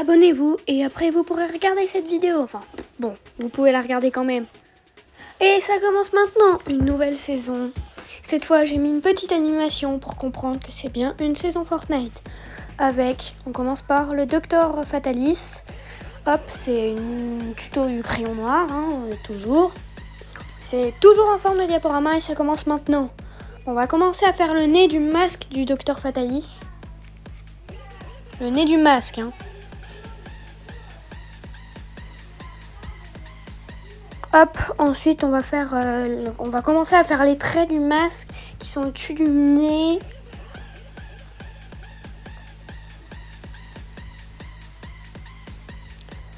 abonnez-vous et après vous pourrez regarder cette vidéo. Enfin, bon, vous pouvez la regarder quand même. Et ça commence maintenant, une nouvelle saison. Cette fois, j'ai mis une petite animation pour comprendre que c'est bien une saison Fortnite. On commence par le Docteur Fatalis. Hop, c'est une tuto du crayon noir, toujours. C'est toujours en forme de diaporama et ça commence maintenant. On va commencer à faire le nez du masque du Docteur Fatalis. Le nez du masque, Hop, ensuite on va commencer à faire les traits du masque qui sont au-dessus du nez.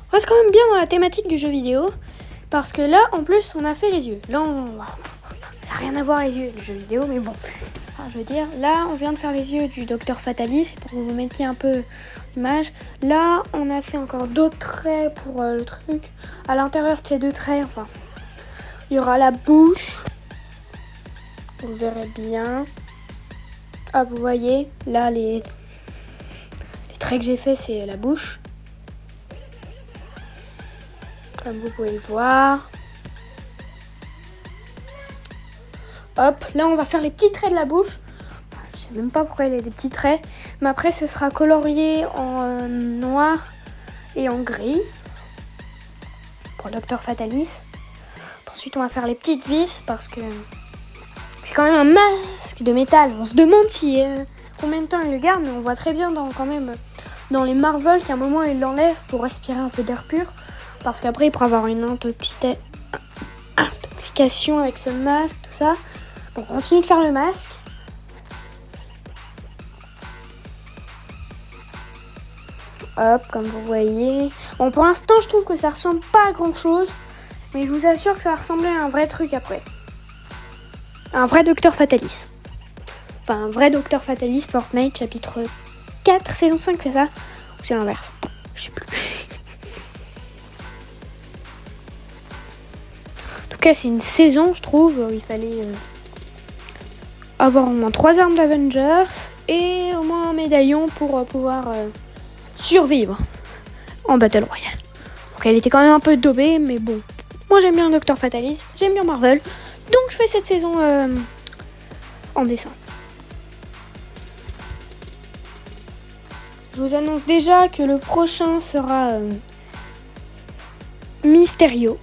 On reste quand même bien dans la thématique du jeu vidéo parce que là en plus on a fait les yeux. Là ça n'a rien à voir les yeux, le jeu vidéo, mais bon. Enfin, je veux dire, là on vient de faire les yeux du Docteur Fatalis, c'est pour que vous mettiez un peu l'image. Là on a fait encore d'autres traits pour le truc. À l'intérieur de ces deux traits, il y aura la bouche. Vous verrez bien. Ah, vous voyez, là les traits que j'ai fait, c'est la bouche. Comme vous pouvez le voir. Hop, là on va faire les petits traits de la bouche. Je sais même pas pourquoi il y a des petits traits. Mais après ce sera colorié en noir et en gris. Pour le Docteur Fatalis. Ensuite on va faire les petites vis parce que c'est quand même un masque de métal. On se demande combien de temps il le garde, mais on voit très bien dans les Marvel qu'à un moment il l'enlève pour respirer un peu d'air pur. Parce qu'après il pourra avoir une intoxication avec ce masque, tout ça. Bon, on continue de faire le masque. Hop, comme vous voyez. Bon, pour l'instant je trouve que ça ressemble pas à grand chose. Mais je vous assure que ça va ressembler à un vrai truc après. Un vrai Docteur Fatalis. Enfin, un vrai Docteur Fatalis, Fortnite, chapitre 4, saison 5, c'est ça? Ou c'est l'inverse? Je sais plus. En tout cas, c'est une saison, je trouve, où il fallait avoir au moins 3 armes d'Avengers et au moins un médaillon pour pouvoir survivre en Battle Royale. Donc elle était quand même un peu daubée, mais bon. Moi, j'aime bien Docteur Fatalis, j'aime bien Marvel. Donc, je fais cette saison en dessin. Je vous annonce déjà que le prochain sera Mysterio.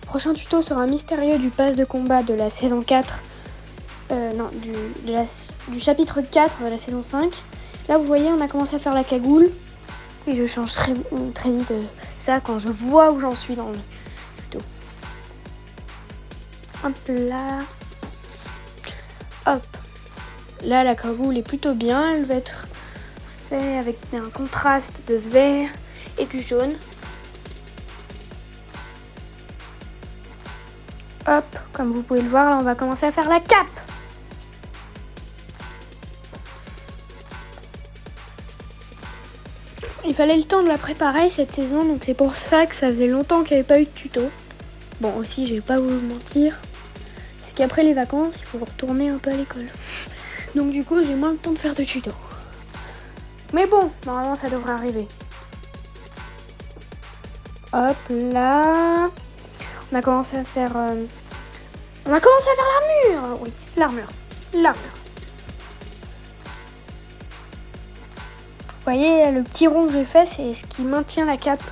Le prochain tuto sera Mysterio du pass de combat de la saison 4. Du chapitre 4 de la saison 5. Là, vous voyez, on a commencé à faire la cagoule. Et je change très vite ça quand je vois où j'en suis dans le tuto. Hop là. Hop. Là, la cagoule est plutôt bien. Elle va être faite avec un contraste de vert et du jaune. Hop, comme vous pouvez le voir, là, on va commencer à faire la cape. Il fallait le temps de la préparer cette saison, donc c'est pour ça que ça faisait longtemps qu'il n'y avait pas eu de tuto. Bon, aussi, je vais pas vous mentir, c'est qu'après les vacances, il faut retourner un peu à l'école. Donc du coup, j'ai moins le temps de faire de tuto. Mais bon, normalement, ça devrait arriver. Hop là. On a commencé à faire l'armure. Oui, l'armure. Vous voyez, le petit rond que j'ai fait, c'est ce qui maintient la cape.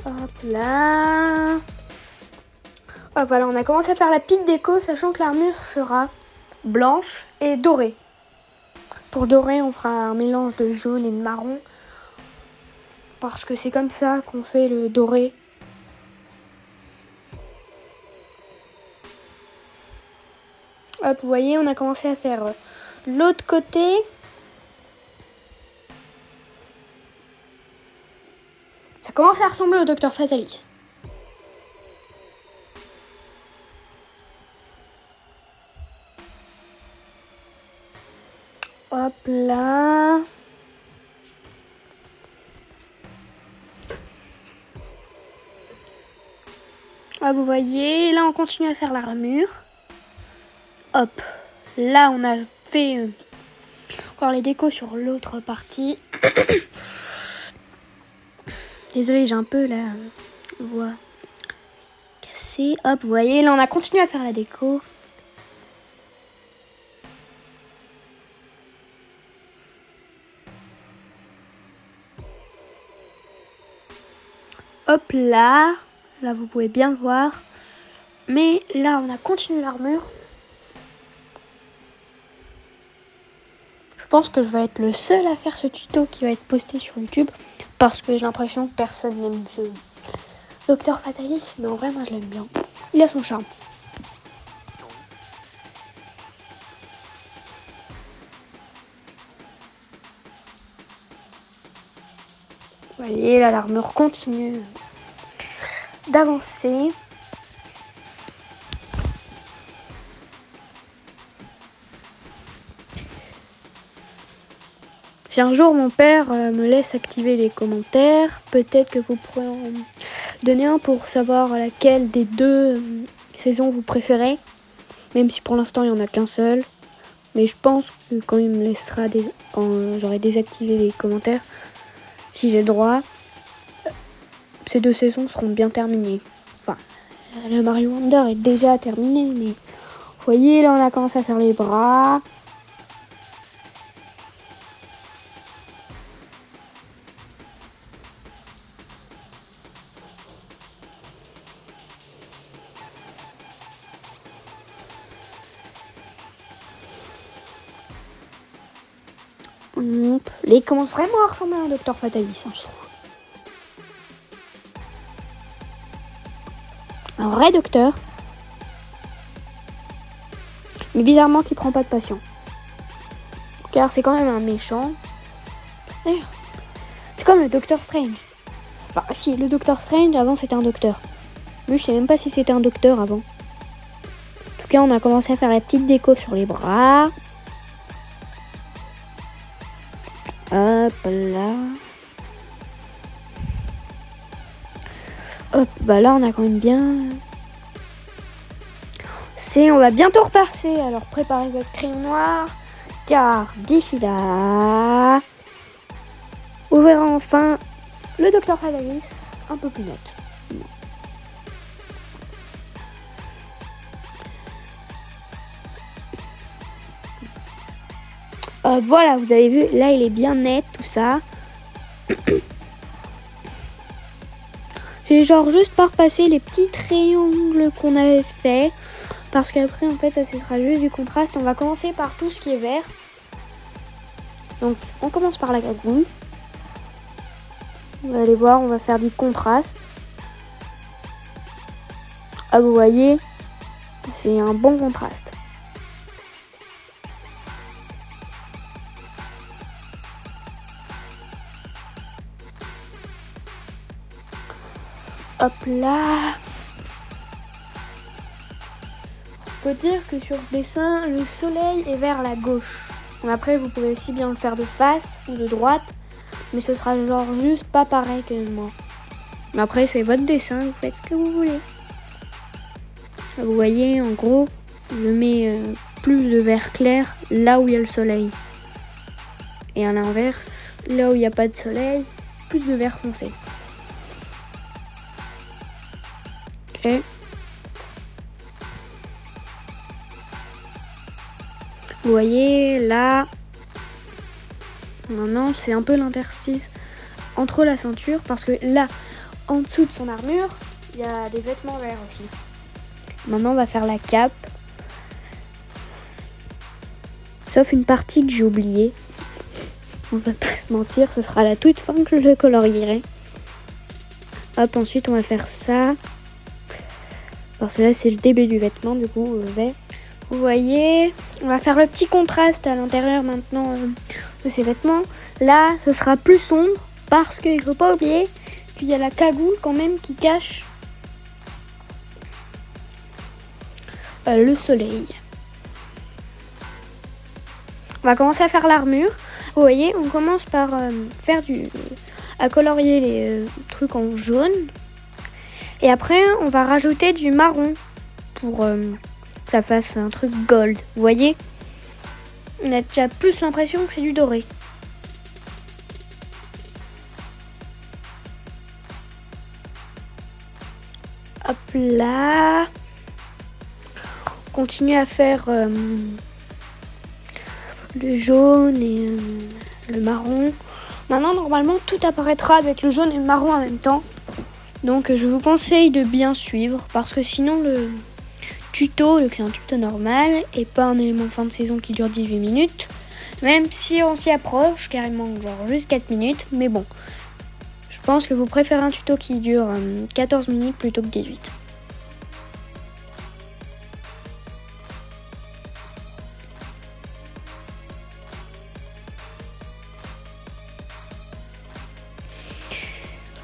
Hop là. Hop, voilà, on a commencé à faire la petite déco, sachant que l'armure sera blanche et dorée. Pour dorer, on fera un mélange de jaune et de marron. Parce que c'est comme ça qu'on fait le doré. Hop, vous voyez, on a commencé à faire l'autre côté. Ça commence à ressembler au Docteur Fatalis. Hop là. Ah, vous voyez, là on continue à faire l'armure. Hop, là, on a fait encore les décos sur l'autre partie. Désolée, j'ai un peu la voix cassée. Hop, vous voyez, là, on a continué à faire la déco. Hop là, vous pouvez bien le voir. Mais là, on a continué l'armure. Je pense que je vais être le seul à faire ce tuto qui va être posté sur YouTube. Parce que j'ai l'impression que personne n'aime ce Docteur Fatalis. Mais en vrai, moi, je l'aime bien. Il a son charme. Vous voyez, là, l'armure continue d'avancer. Si un jour mon père me laisse activer les commentaires, peut-être que vous pourrez en donner un pour savoir laquelle des deux saisons vous préférez. Même si pour l'instant il n'y en a qu'un seul. Mais je pense que quand il me laissera j'aurai désactivé les commentaires, si j'ai le droit, ces deux saisons seront bien terminées. Enfin, le Mario Wonder est déjà terminé, mais vous voyez, là on a commencé à faire les bras. Là, il commence vraiment à ressembler à un Docteur Fatalis, je trouve. Un vrai docteur. Mais bizarrement, qui prend pas de patient. Car c'est quand même un méchant. D'ailleurs, c'est comme le Docteur Strange. Enfin, si, le Docteur Strange, avant, c'était un docteur. Lui, je sais même pas si c'était un docteur avant. En tout cas, on a commencé à faire la petite déco sur les bras. Hop là. Hop, bah là on a quand même bien. On va bientôt repasser, alors préparez votre crayon noir. Car d'ici là, on verra enfin le Docteur Fatalis un peu plus net. Voilà, vous avez vu, là il est bien net tout ça. J'ai genre juste pas repassé les petits triangles qu'on avait fait. Parce qu'après en fait ça sera juste du contraste. On va commencer par tout ce qui est vert. Donc on commence par la gagouille. Vous allez voir, on va faire du contraste. Ah vous voyez, c'est un bon contraste. Hop là. On peut dire que sur ce dessin, le soleil est vers la gauche. Bon, après, vous pouvez aussi bien le faire de face ou de droite, mais ce sera genre juste pas pareil que moi. Mais après, c'est votre dessin, vous faites ce que vous voulez. Vous voyez, en gros, je mets plus de vert clair là où il y a le soleil. Et à l'inverse, là où il n'y a pas de soleil, plus de vert foncé. Ok. Vous voyez, là, maintenant, c'est un peu l'interstice entre la ceinture, parce que là, en dessous de son armure, il y a des vêtements verts aussi. Maintenant, on va faire la cape. Sauf une partie que j'ai oubliée. On va pas se mentir, ce sera à la toute fin que je le colorierai. Hop, ensuite, on va faire ça. Parce que là, c'est le début du vêtement, du coup, vert. Vous voyez, on va faire le petit contraste à l'intérieur maintenant de ces vêtements. Là, ce sera plus sombre parce qu'il ne faut pas oublier qu'il y a la cagoule quand même qui cache le soleil. On va commencer à faire l'armure. Vous voyez, on commence par à colorier les trucs en jaune. Et après, on va rajouter du marron pour que ça fasse un truc gold. Vous voyez, on a déjà plus l'impression que c'est du doré. Hop là. On continue à faire le jaune et le marron. Maintenant, normalement, tout apparaîtra avec le jaune et le marron en même temps. Donc, je vous conseille de bien suivre parce que sinon, le tuto, c'est un tuto normal et pas un élément de fin de saison qui dure 18 minutes. Même si on s'y approche, car il manque genre juste 4 minutes. Mais bon, je pense que vous préférez un tuto qui dure 14 minutes plutôt que 18.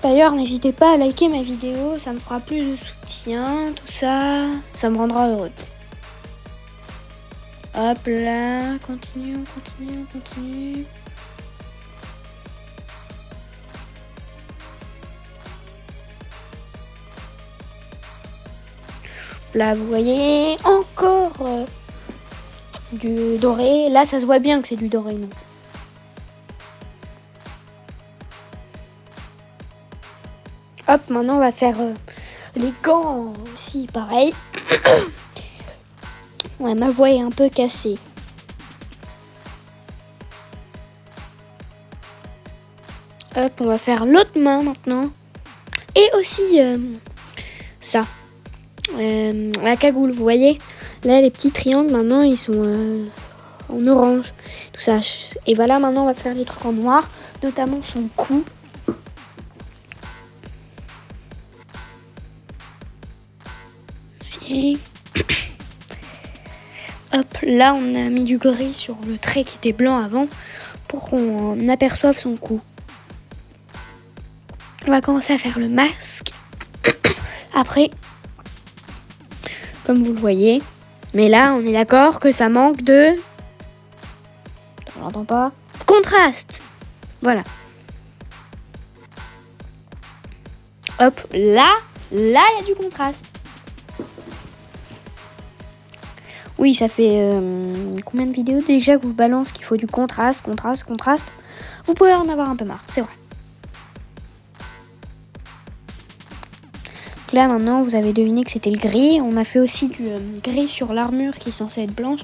D'ailleurs, n'hésitez pas à liker ma vidéo, ça me fera plus de soutien, tout ça, ça me rendra heureux. Hop là, continue. Là, vous voyez, encore du doré. Là, ça se voit bien que c'est du doré, non? Hop, maintenant on va faire les gants aussi, pareil. Ouais, ma voix est un peu cassée. Hop, on va faire l'autre main maintenant. Et aussi ça. La cagoule, vous voyez? Là, les petits triangles, maintenant, ils sont en orange. Tout ça. Et voilà, maintenant, on va faire des trucs en noir. Notamment son cou. Et hop, là on a mis du gris sur le trait qui était blanc avant pour qu'on aperçoive son cou. On va commencer à faire le masque. Après, comme vous le voyez, mais là on est d'accord que ça manque de... On l'entend pas. Contraste. Voilà. Hop, là il y a du contraste. Oui, ça fait combien de vidéos déjà que je vous balance qu'il faut du contraste. Vous pouvez en avoir un peu marre, c'est vrai. Donc là, maintenant, vous avez deviné que c'était le gris. On a fait aussi du gris sur l'armure qui est censée être blanche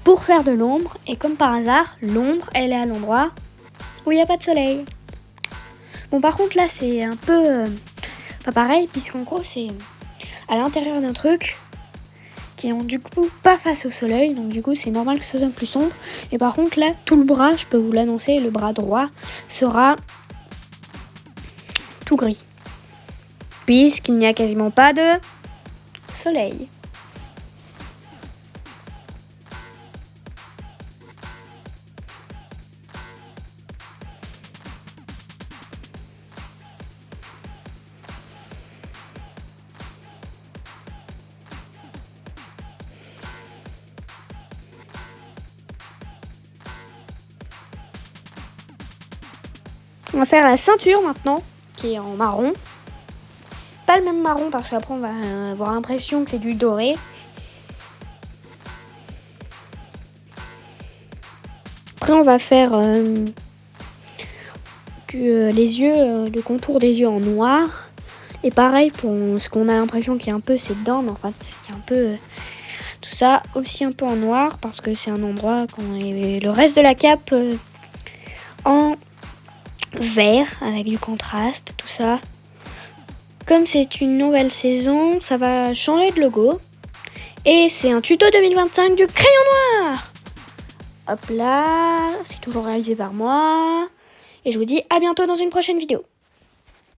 pour faire de l'ombre. Et comme par hasard, l'ombre, elle est à l'endroit où il n'y a pas de soleil. Bon, par contre, là, c'est un peu pas pareil, puisqu'en gros, c'est à l'intérieur d'un truc qui ont du coup pas face au soleil, donc du coup c'est normal que ce soit plus sombre. Et par contre là, tout le bras, je peux vous l'annoncer, le bras droit sera tout gris, puisqu'il n'y a quasiment pas de soleil. On va faire la ceinture maintenant, qui est en marron. Pas le même marron parce qu'après on va avoir l'impression que c'est du doré. Après on va faire les yeux, le contour des yeux en noir. Et pareil pour ce qu'on a l'impression qu'il y a un peu ces dents, mais en fait il y a un peu tout ça aussi un peu en noir parce que c'est un endroit qu'on a le reste de la cape en vert avec du contraste, tout ça. Comme c'est une nouvelle saison, ça va changer de logo. Et c'est un tuto 2025 du crayon noir. Hop là, c'est toujours réalisé par moi. Et je vous dis à bientôt dans une prochaine vidéo.